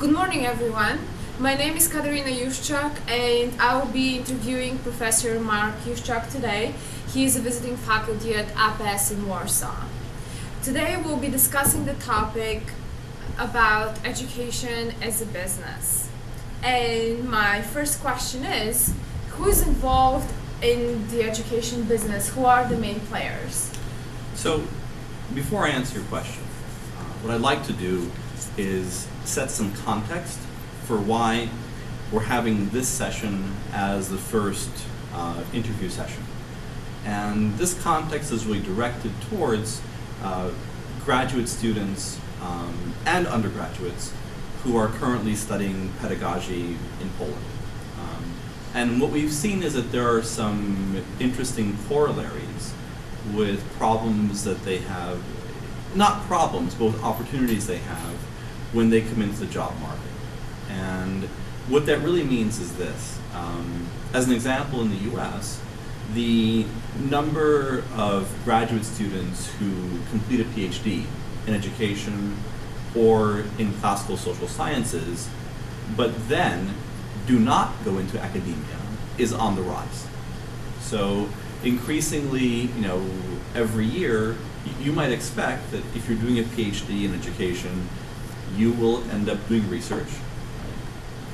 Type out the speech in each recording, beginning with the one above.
Good morning, everyone. My name is Juszczak, and I will be interviewing Professor Mark Juszczak today. He is a visiting faculty at APS in Warsaw. Today we'll be discussing the topic about education as a business. And my first question is, who is involved in the education business? Who are the main players? So, before I answer your question, what I'd like to do is set some context for why we're having this session as the first interview session. And this context is really directed towards graduate students and undergraduates who are currently studying pedagogy in Poland. And what we've seen is that there are some interesting corollaries with problems that they have, not problems, but with opportunities they have when they come into the job market. And what that really means is this. As an example, in the US, the number of graduate students who complete a PhD in education or in classical social sciences, but then do not go into academia, is on the rise. So increasingly, every year, you might expect that if you're doing a PhD in education, you will end up doing research,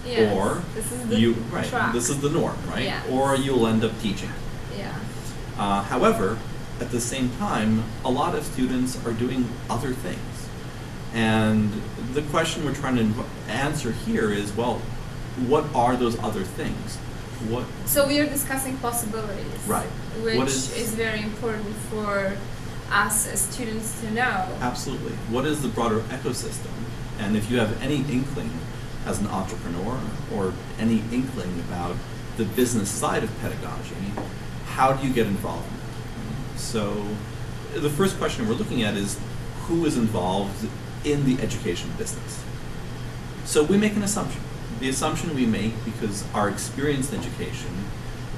Yes, or this is the track. this is the norm, right? Yeah. Or you'll end up teaching. Yeah. However, at the same time, a lot of students are doing other things. And the question we're trying to answer here is, well, what are those other things? So we are discussing possibilities, Right. which is very important for us as students to know. Absolutely. What is the broader ecosystem? And if you have any inkling as an entrepreneur or any inkling about the business side of pedagogy, how do you get involved in it? So the first question we're looking at is, who is involved in the education business? So we make an assumption. The assumption we make, because our experience in education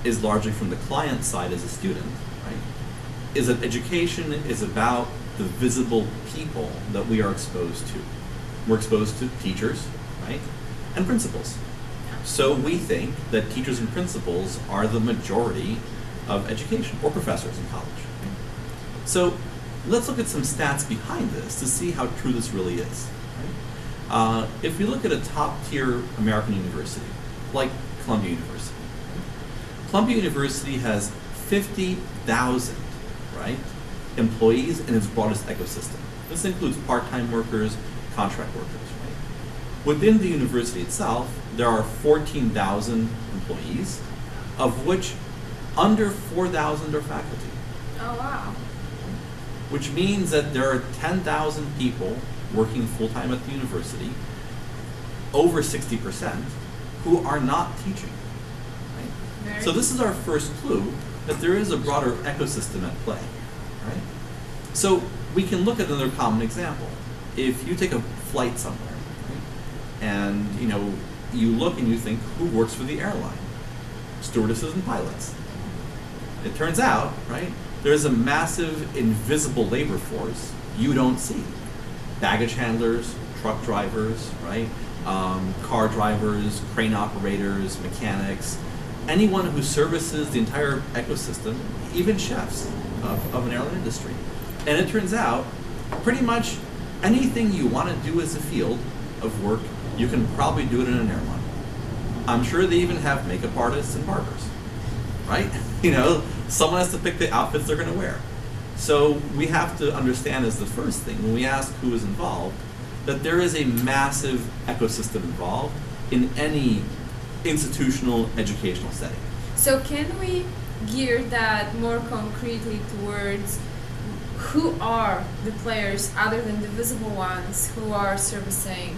is largely from the client side as a student, right, is that education is about the visible people that we are exposed to. We're exposed to teachers, right, and principals. So we think that teachers and principals are the majority of education, or professors in college. So let's look at some stats behind this to see how true this really is. Right? If we look at a top-tier American university, like Columbia University, Columbia University has 50,000, right, employees in its broadest ecosystem. This includes part-time workers, contract workers. Right? Within the university itself, there are 14,000 employees, of which under 4,000 are faculty. Oh, wow. Which means that there are 10,000 people working full-time at the university, over 60%, who are not teaching. Right? So this is our first clue that there is a broader ecosystem at play. Right? So we can look at another common example. If you take a flight somewhere, right, and you look and you think, who works for the airline? Stewardesses and pilots. It turns out, right, there's a massive invisible labor force you don't see. Baggage handlers, truck drivers, right, car drivers, crane operators, mechanics, anyone who services the entire ecosystem, even chefs of an airline industry. And it turns out, pretty much anything you want to do as a field of work, you can probably do it in an airline. I'm sure they even have makeup artists and barbers, right? Someone has to pick the outfits they're going to wear. So we have to understand as the first thing, when we ask who is involved, that there is a massive ecosystem involved in any institutional educational setting. So can we gear that more concretely towards who are the players other than the visible ones who are servicing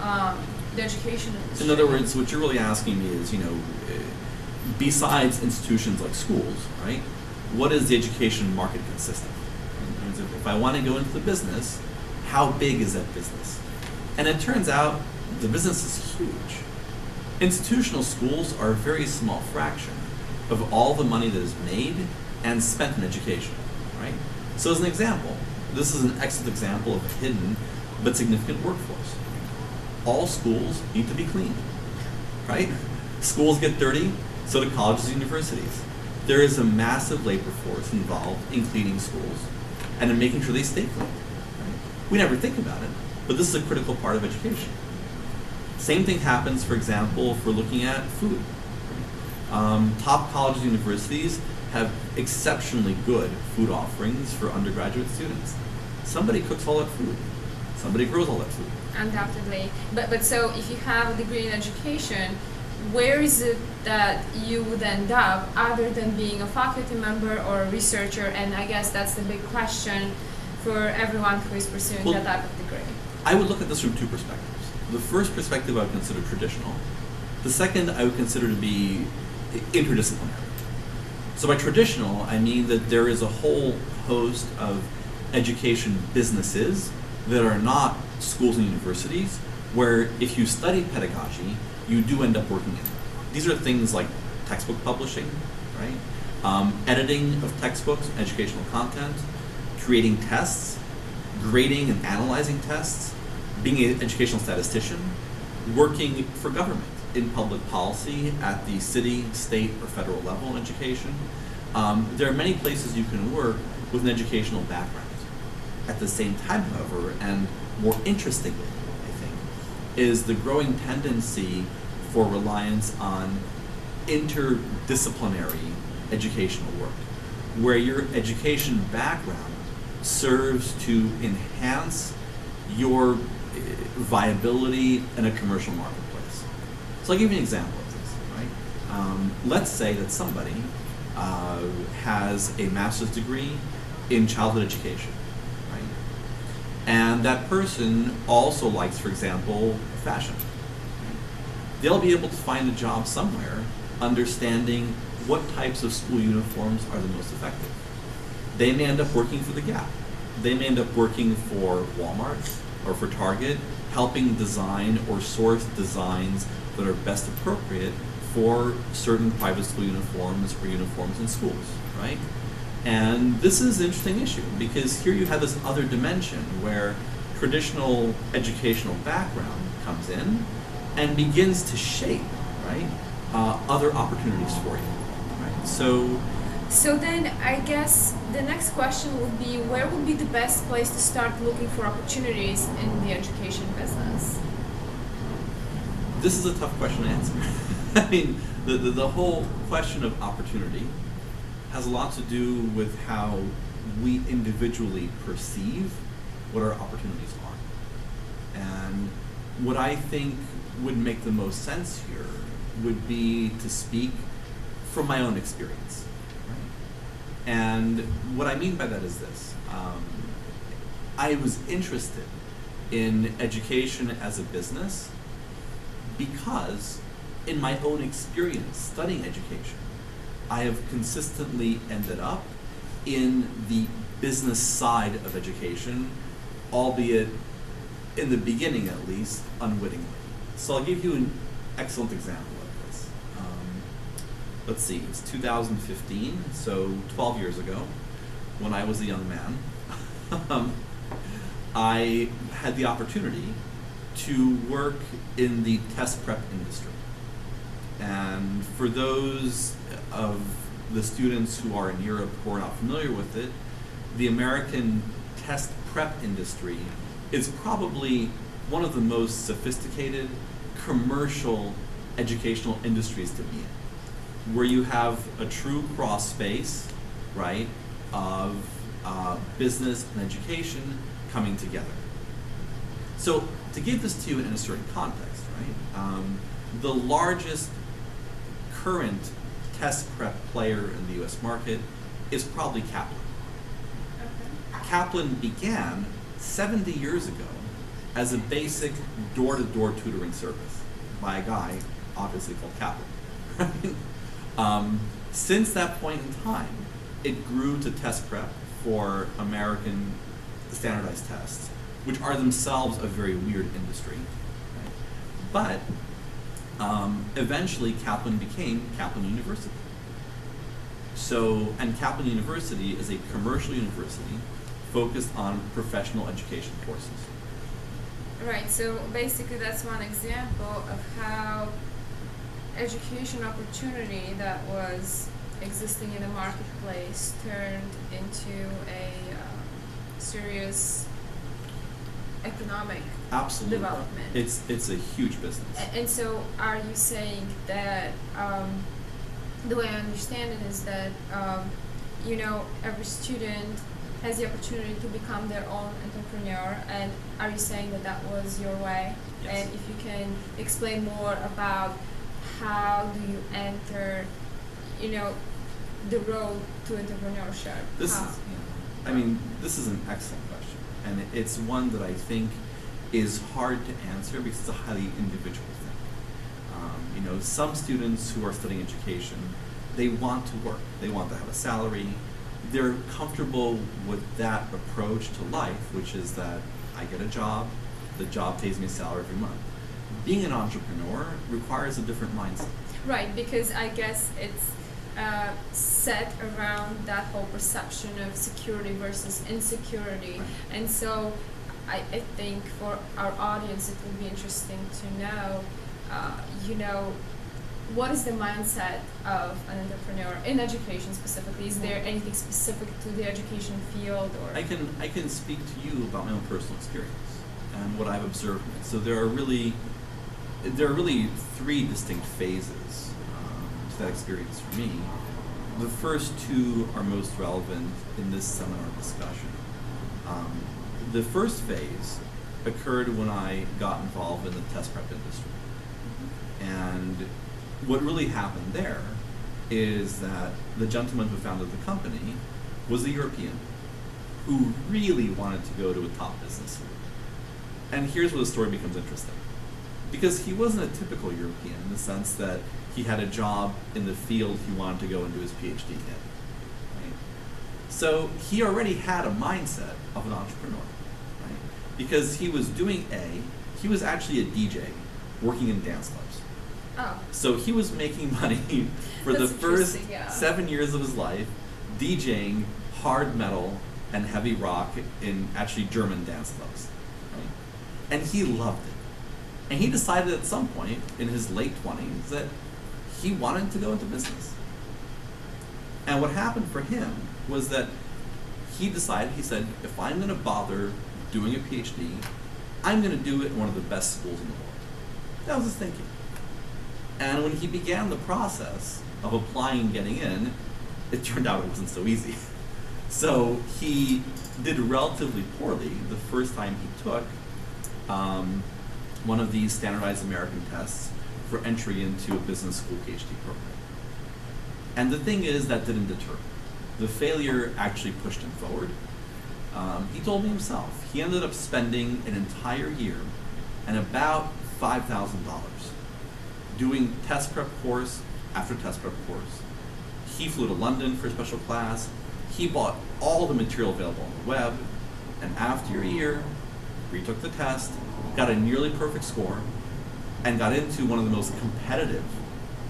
the education industry? In other words, what you're really asking me is, besides institutions like schools, right, what is the education market consist of? If I want to go into the business, how big is that business? And it turns out the business is huge. Institutional schools are a very small fraction of all the money that is made and spent in education, right? So as an example, this is an excellent example of a hidden but significant workforce. all schools need to be clean, right? Schools get dirty, so do colleges and universities. There is a massive labor force involved in cleaning schools and in making sure they stay clean. Right? We never think about it, but this is a critical part of education. Same thing happens, for example, for looking at food. Top colleges and universities have exceptionally good food offerings for undergraduate students. Somebody cooks all that food. Somebody grows all that food. Undoubtedly. But so if you have a degree in education, where is it that you would end up other than being a faculty member or a researcher? And I guess that's the big question for everyone who is pursuing that type of degree. I would look at this from two perspectives. The first perspective I would consider traditional. The second I would consider to be interdisciplinary. So by traditional, I mean that there is a whole host of education businesses that are not schools and universities, where if you study pedagogy, you do end up working in it. These are things like textbook publishing, right? Editing of textbooks, educational content, creating tests, grading and analyzing tests, being an educational statistician, working for government in public policy at the city, state, or federal level in education. There are many places you can work with an educational background. At the same time, however, and more interestingly, I think, is the growing tendency for reliance on interdisciplinary educational work, where your education background serves to enhance your viability in a commercial marketplace. So I'll give you an example of this, right? Let's say that somebody has a master's degree in childhood education, right? And that person also likes, for example, fashion. They'll be able to find a job somewhere understanding what types of school uniforms are the most effective. They may end up working for the Gap. They may end up working for Walmart or for Target, helping design or source designs that are best appropriate for certain private school uniforms or uniforms in schools, right? And this is an interesting issue because here you have this other dimension where traditional educational background comes in and begins to shape, right, other opportunities for you, right? So then I guess the next question would be, where would be the best place to start looking for opportunities in the education business? This is a tough question to answer. I mean, the whole question of opportunity has a lot to do with how we individually perceive what our opportunities are. And what I think would make the most sense here would be to speak from my own experience. Right? And what I mean by that is this. I was interested in education as a business because in my own experience studying education, I have consistently ended up in the business side of education, albeit in the beginning at least, unwittingly. So I'll give you an excellent example of this. Let's see, it's 2015, so 12 years ago, when I was a young man, I had the opportunity to work in the test prep industry. And for those of the students who are in Europe who are not familiar with it, the American test prep industry is probably one of the most sophisticated commercial educational industries to be in, where you have a true cross space, right, of business and education coming together. So to give this to you in a certain context, right, the largest current test prep player in the US market is probably Kaplan. Okay. Kaplan began 70 years ago as a basic door-to-door tutoring service by a guy obviously called Kaplan. Since that point in time, it grew to test prep for American standardized tests, which are themselves a very weird industry. Right? But eventually Kaplan became Kaplan University. And Kaplan University is a commercial university focused on professional education courses. Right, so basically that's one example of how education opportunity that was existing in the marketplace turned into a serious economic Absolutely. development. It's a huge business. And so are you saying that the way I understand it is that every student has the opportunity to become their own entrepreneur, and are you saying that that was your way? Yes. And if you can explain more about how do you enter, the road to entrepreneurship? This is an excellent question, and it's one that I think is hard to answer because it's a highly individual thing. Some students who are studying education, they want to work, they want to have a salary, they're comfortable with that approach to life, which is that I get a job, the job pays me a salary every month. Being an entrepreneur requires a different mindset. Right, because I guess it's set around that whole perception of security versus insecurity. Right. And so I think for our audience it would be interesting to know, what is the mindset of an entrepreneur in education specifically? Is there anything specific to the education field, or? I can speak to you about my own personal experience and what I've observed. So there are really three distinct phases to that experience for me. The first two are most relevant in this seminar discussion. The first phase occurred when I got involved in the test prep industry. And what really happened there is that the gentleman who founded the company was a European who really wanted to go to a top business school. And here's where the story becomes interesting. Because he wasn't a typical European in the sense that he had a job in the field he wanted to go and do his PhD in. Right? So he already had a mindset of an entrepreneur. Right? Because he was he was actually a DJ working in dance clubs. Oh. So he was making money for the first 7 years of his life DJing hard metal and heavy rock in actually German dance clubs. Right? And he loved it. And he decided at some point in his late 20s that he wanted to go into business. And what happened for him was that he said, if I'm going to bother doing a PhD, I'm going to do it in one of the best schools in the world. That was his thinking. And when he began the process of applying and getting in, it turned out it wasn't so easy. So he did relatively poorly the first time he took one of these standardized American tests for entry into a business school PhD program. And the thing is, that didn't deter him. The failure actually pushed him forward. He told me himself, he ended up spending an entire year and about $5,000 doing test prep course after test prep course. He flew to London for a special class. He bought all the material available on the web. And after a year, retook the test, got a nearly perfect score, and got into one of the most competitive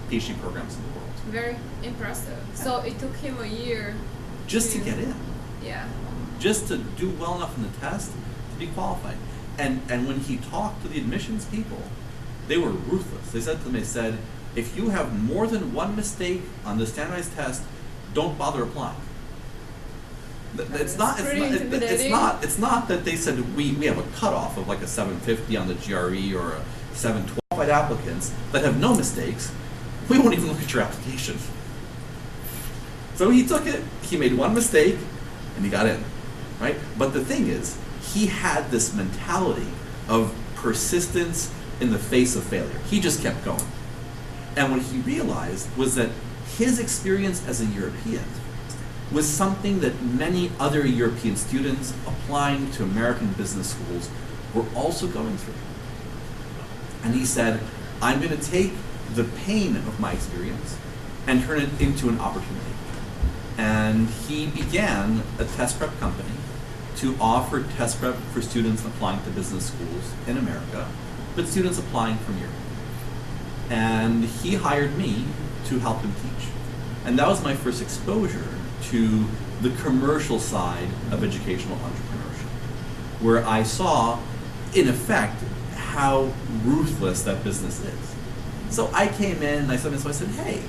PhD programs in the world. Very impressive. So it took him a year just to get in. Yeah. Just to do well enough in the test to be qualified. And when he talked to the admissions people, they were ruthless. They said to him, if you have more than one mistake on the standardized test, don't bother applying. It's not that they said we have a cutoff of like a 750 on the GRE or a 712 applicants that have no mistakes. We won't even look at your application. So he took it, he made one mistake, and he got in, right? But the thing is, he had this mentality of persistence in the face of failure. He just kept going. And what he realized was that his experience as a European was something that many other European students applying to American business schools were also going through. And he said, I'm going to take the pain of my experience and turn it into an opportunity. And he began a test prep company to offer test prep for students applying to business schools in America, but students applying from Europe. And he hired me to help him teach. And that was my first exposure to the commercial side of educational entrepreneurship, where I saw in effect, how ruthless that business is. So I came in and I said, hey,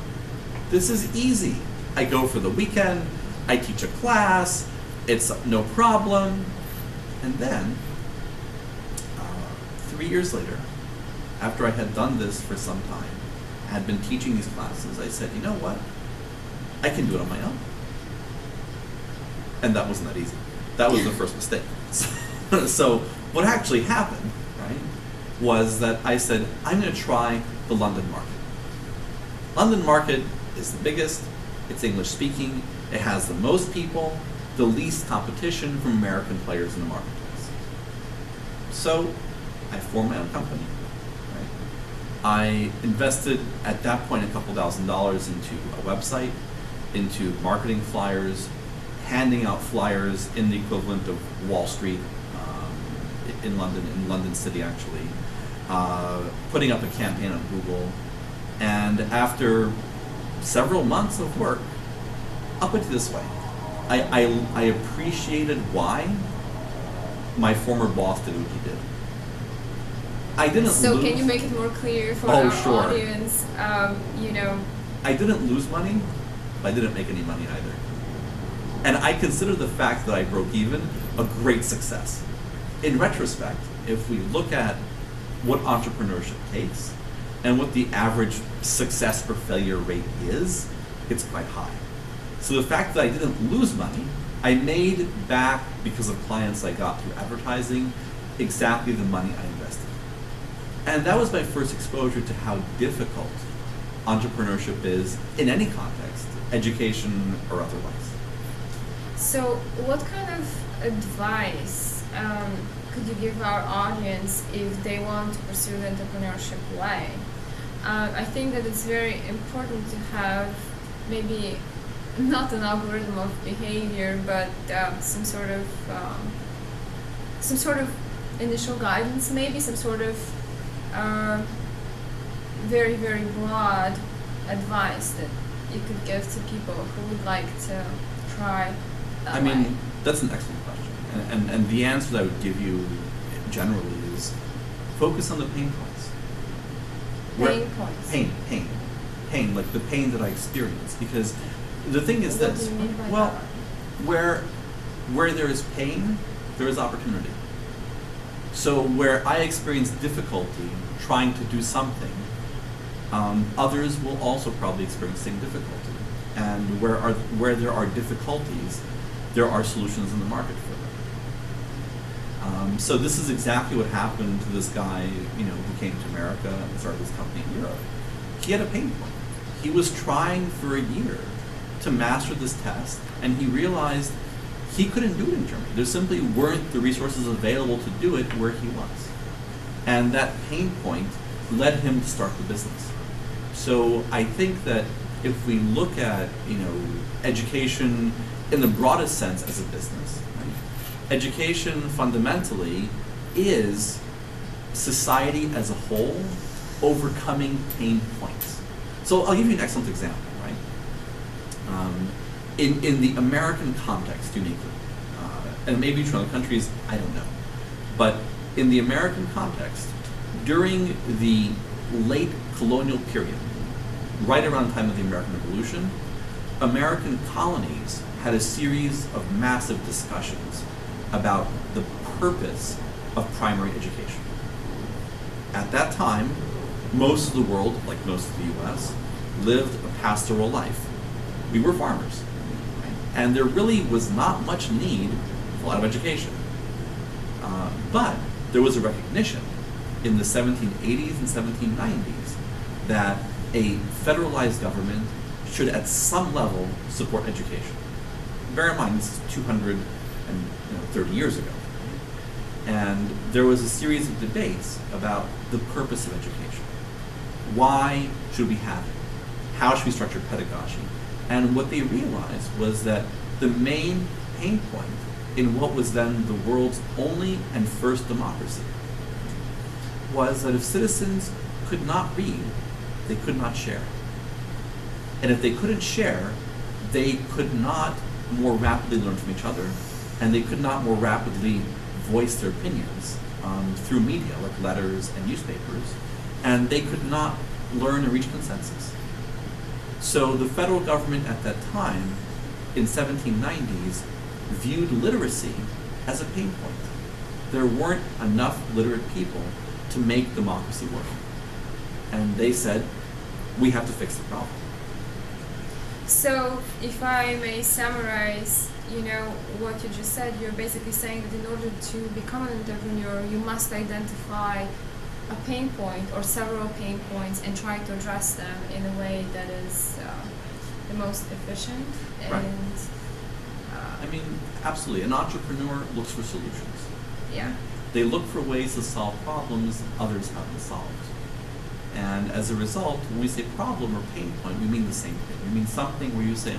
this is easy. I go for the weekend, I teach a class, it's no problem. And then, 3 years later, after I had done this for some time, had been teaching these classes, I said, you know what? I can do it on my own. And that wasn't that easy. That was the first mistake. So what actually happened, right, was that I said, I'm going to try the London market. London market is the biggest, it's English speaking, it has the most people, the least competition from American players in the marketplace. So I formed my own company. Right? I invested at that point a couple $1,000s into a website, into marketing flyers, handing out flyers in the equivalent of Wall Street in London City actually, putting up a campaign on Google, and after several months of work, I'll put it this way, I appreciated why my former boss did what he did. I didn't So lose. can you make it more clear for Oh, our sure. audience? I didn't lose money, but I didn't make any money either. And I consider the fact that I broke even a great success. In retrospect, if we look at what entrepreneurship takes and what the average success or failure rate is, it's quite high. So the fact that I didn't lose money, I made back, because of clients I got through advertising, exactly the money I invested. And that was my first exposure to how difficult entrepreneurship is in any context, education or otherwise. So what kind of advice could you give our audience if they want to pursue the entrepreneurship way? I think that it's very important to have maybe not an algorithm of behavior, but some sort of initial guidance, maybe some sort of very, very broad advice that you could give to people who would like to try that way. That's an excellent question. And the answer that I would give you generally is focus on the pain points. Pain points. Pain, like the pain that I experienced. Because the thing is What this, do you mean by well, that? where there is pain, there is opportunity. So where I experience difficulty trying to do something, others will also probably experience the same difficulty. And where there are difficulties, there are solutions in the market for them. So this is exactly what happened to this guy, who came to America and started this company in Europe. He had a pain point. He was trying for a year to master this test, and he realized he couldn't do it in Germany. There simply weren't the resources available to do it where he was. And that pain point led him to start the business. So I think that if we look at, education in the broadest sense as a business, right? Education fundamentally is society as a whole overcoming pain points. So I'll give you an excellent example, right? In the American context uniquely, and maybe true in other countries, I don't know. But in the American context, during the late colonial period, right around the time of the American Revolution, American colonies had a series of massive discussions about the purpose of primary education. At that time, most of the world, like most of the US, lived a pastoral life. We were farmers, right? And there really was not much need for a lot of education. But there was a recognition in the 1780s and 1790s that a federalized government should at some level support education. Bear in mind, this is 230 years ago. And there was a series of debates about the purpose of education. Why should we have it? How should we structure pedagogy? And what they realized was that the main pain point in what was then the world's only and first democracy was that if citizens could not read, they could not share. And if they couldn't share, they could not more rapidly learn from each other, and they could not more rapidly voice their opinions through media, like letters and newspapers, and they could not learn and reach consensus. So the federal government at that time, in 1790s, viewed literacy as a pain point. There weren't enough literate people to make democracy work. And they said, we have to fix the problem. So, if I may summarize, what you just said, you're basically saying that in order to become an entrepreneur, you must identify a pain point or several pain points and try to address them in a way that is the most efficient. Right. And absolutely. An entrepreneur looks for solutions. yeah. They look for ways to solve problems others haven't solved. And as a result, when we say problem or pain point, we mean the same thing. We mean something where you say,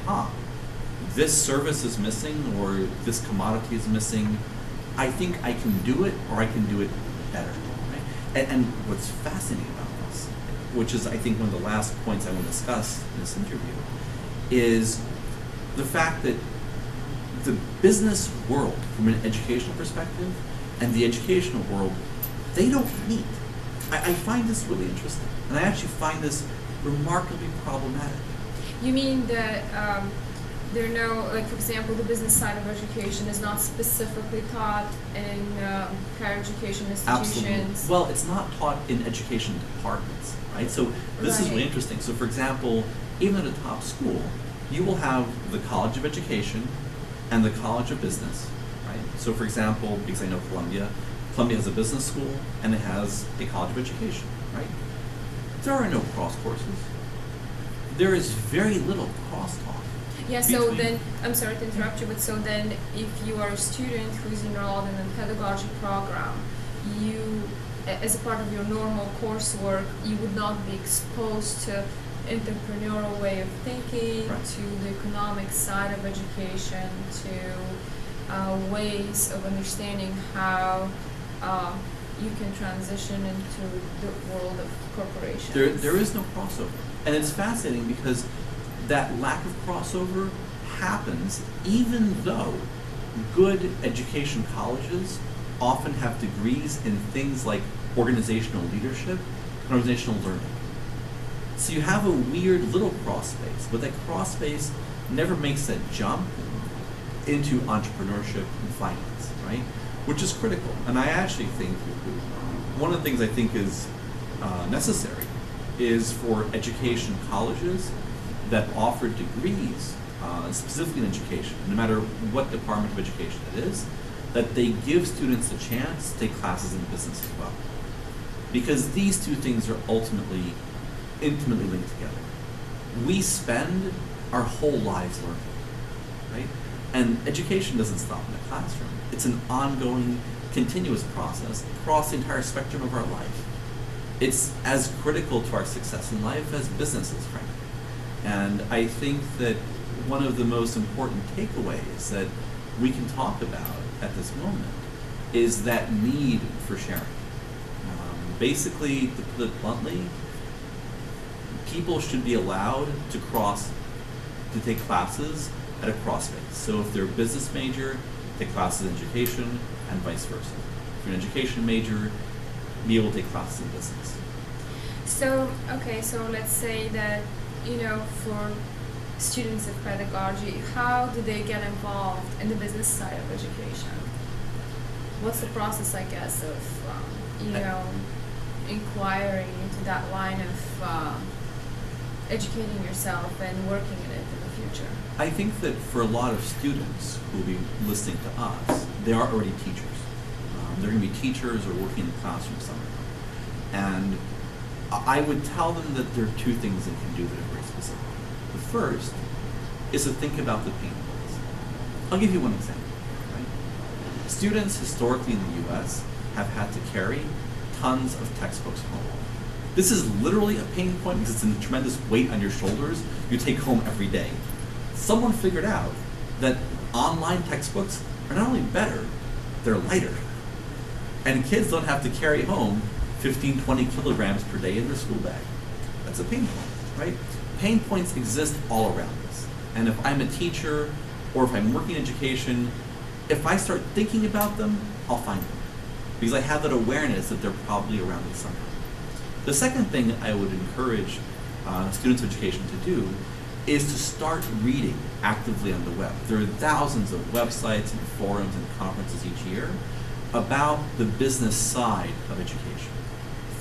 this service is missing or this commodity is missing. I think I can do it or I can do it better. Right? And what's fascinating about this, which is I think one of the last points I want to discuss in this interview, is the fact that the business world, from an educational perspective, and the educational world, they don't meet. I find this really interesting, and I actually find this remarkably problematic. You mean that there are no, like for example, the business side of education is not specifically taught in higher education institutions? Absolutely. Well, it's not taught in education departments, right? So this is really interesting. So for example, even at a top school, you will have the College of Education and the College of Business, right? So for example, because I know Columbia has a business school and it has a College of Education, right? There are no cross courses. There is very little crosstalk. Yeah, so then, I'm sorry to interrupt you, but so then if you are a student who's enrolled in a pedagogy program, you, as a part of your normal coursework, you would not be exposed to entrepreneurial way of thinking, right, to the economic side of education, to ways of understanding how you can transition into the world of corporations. There is no crossover. And it's fascinating because that lack of crossover happens even though good education colleges often have degrees in things like organizational leadership and organizational learning. So you have a weird little cross space, but that cross space never makes that jump into entrepreneurship and finance, right? Which is critical. And I actually think one of the things I think is necessary is for education colleges that offer degrees, specifically in education, no matter what department of education it is, that they give students a chance to take classes in business as well. Because these two things are ultimately intimately linked together. We spend our whole lives learning, right? And education doesn't stop in the classroom. It's an ongoing, continuous process across the entire spectrum of our life. It's as critical to our success in life as business is, frankly. And I think that one of the most important takeaways that we can talk about at this moment is that need for sharing. Basically, to put it bluntly, people should be allowed to take classes at a cross space. So if they're a business major, take classes in education, and vice versa. If you're an education major, be able to take classes in business. So, okay, so let's say that, for students of pedagogy, how do they get involved in the business side of education? What's the process, I guess, of, inquiring into that line of educating yourself and working in it in the future? I think that for a lot of students who will be listening to us, they are already teachers. They're going to be teachers or working in the classroom somewhere. And I would tell them that there are two things they can do that are very specific. The first is to think about the pain points. I'll give you one example. Right? Students historically in the U.S. have had to carry tons of textbooks home. This is literally a pain point because it's a tremendous weight on your shoulders you take home every day. Someone figured out that online textbooks are not only better, they're lighter. And kids don't have to carry home 15, 20 kilograms per day in their school bag. That's a pain point, right? Pain points exist all around us. And if I'm a teacher or if I'm working in education, if I start thinking about them, I'll find them. because I have that awareness that they're probably around me somewhere. The second thing I would encourage students of education to do is to start reading actively on the web. There are thousands of websites and forums and conferences each year about the business side of education.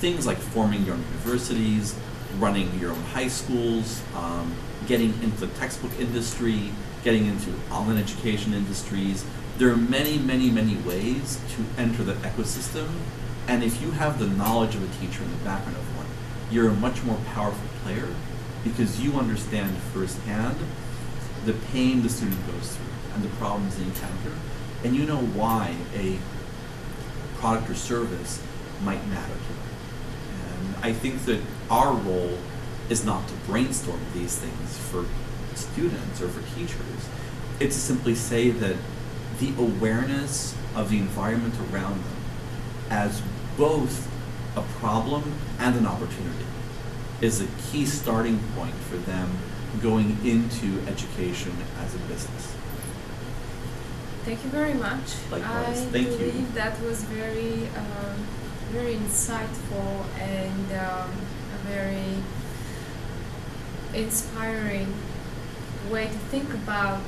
Things like forming your own universities, running your own high schools, getting into the textbook industry, getting into online education industries. There are many, many, many ways to enter the ecosystem, and if you have the knowledge of a teacher and the background of one, you're a much more powerful player because you understand firsthand the pain the student goes through and the problems they encounter, and you know why a product or service might matter to them. And I think that our role is not to brainstorm these things for students or for teachers. It's to simply say that the awareness of the environment around them as both a problem and an opportunity is a key starting point for them going into education as a business. Thank you very much. Likewise. I Thank you. believe that was very, very insightful and a very inspiring way to think about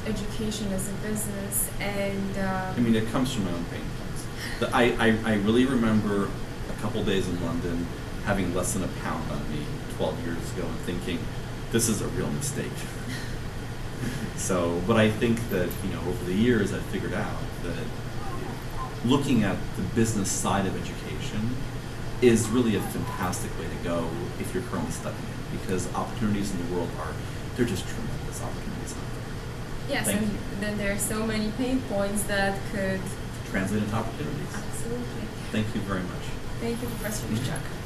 education as a business. And I mean, it comes from my own pain points. I really remember a couple days in London having less than £1 on me 12 years ago and thinking, this is a real mistake. So, but I think that, over the years I've figured out that looking at the business side of education is really a fantastic way to go if you're currently studying it, because opportunities in the world they're just tremendous opportunities out there. yes, and then there are so many pain points that could Translate into opportunities. absolutely. Thank you very much. Thank you, Professor Juszczak.